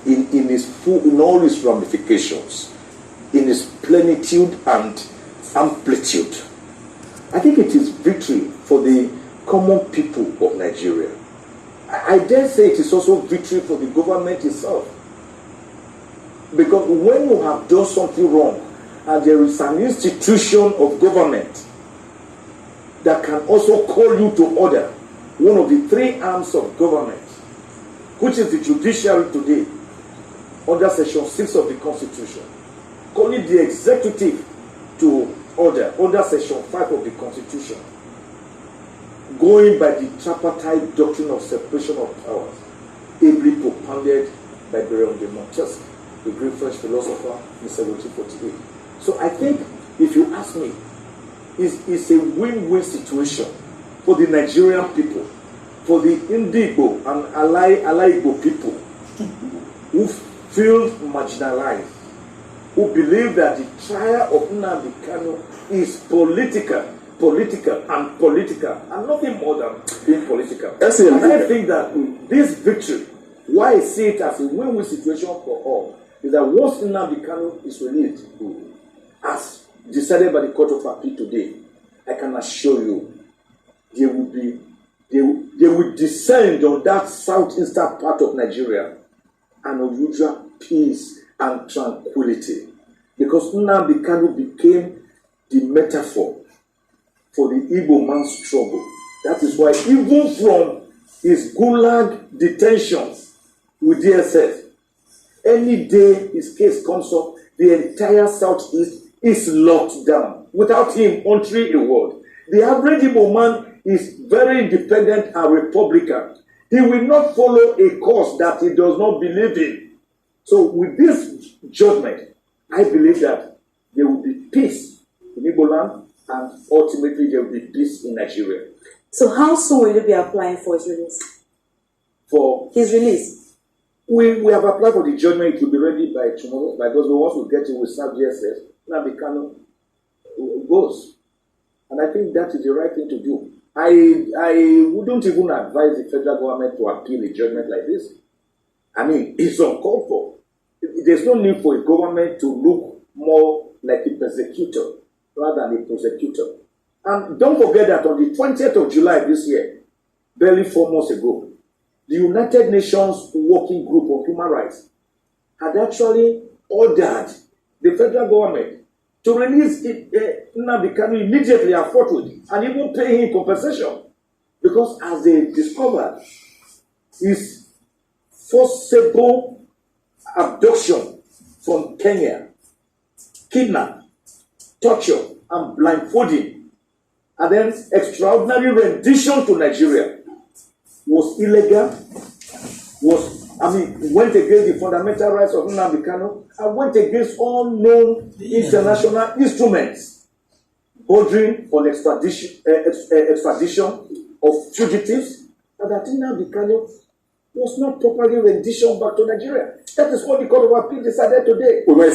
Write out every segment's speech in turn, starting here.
in its full, in all its ramifications, in its plenitude and amplitude. I think it is victory for the common people of Nigeria. I dare say it is also victory for the government itself. Because when you have done something wrong, and there is an institution of government that can also call you to order, one of the three arms of government, which is the judiciary today, under Section 6 of the Constitution, calling the executive to order, under Section 5 of the Constitution, going by the tripartite doctrine of separation of powers, ably propounded by Baron de Montesquieu, the great French philosopher, in 1748. So I think, if you ask me, it's a win-win situation for the Nigerian people, for the Indigo and Alaibo people who feel marginalized, who believe that the trial of Nnamdi Kanu is political, and nothing more than being political. And I think that this victory, why I see it as a win-win situation for all, is that once Nnamdi Kanu is released, as decided by the Court of Appeal today, I can assure you, they will descend on that southeastern part of Nigeria an unusual peace and tranquility, because Nnamdi Kanu became the metaphor for the Igbo man's struggle. That is why even from his Gulag detentions with DSS, any day his case comes up, the entire southeast is locked down. Without him uttering a word. The average Igbo man is very independent and Republican. He will not follow a course that he does not believe in. So with this judgment, I believe that there will be peace in Igbo land, and ultimately there will be peace in Nigeria. So how soon will you be applying for his release? For his release? We have applied for the judgment. It will be ready by tomorrow. Because once we get it, we serve GSS. Nnamdi Kanu goes. And I think that is the right thing to do. I wouldn't even advise the federal government to appeal a judgment like this. I mean, it's uncalled for. There's no need for a government to look more like a persecutor rather than a prosecutor. And don't forget that on the 20th of July this year, barely 4 months ago, the United Nations Working Group on Human Rights had actually ordered the federal government to release Nnamdi Kanu immediately and forthwith, and even pay him compensation. Because as they discovered, his forcible abduction from Kenya, kidnap, torture, and blindfolding, and then extraordinary rendition to Nigeria was illegal, went against the fundamental rights of Nnamdi Kanu, and went against all known international instruments ordering on extradition of fugitives, and that Nnamdi Kanu was not properly renditioned back to Nigeria. That is what the Court of Appeal decided today. We may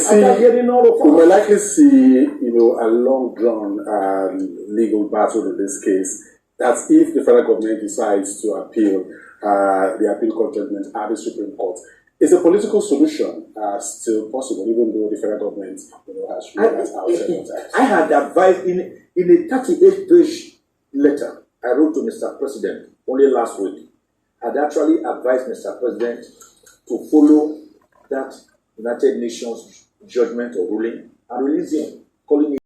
likely see, a long-drawn legal battle in this case. That's if the federal government decides to appeal the appeal court judgment at the Supreme Court. Is a political solution still possible, even though the federal government has realized how it I had advised in a 38-page letter I wrote to Mr. President only last week. I'd actually advised Mr. President to follow that United Nations judgment or ruling and release him, calling him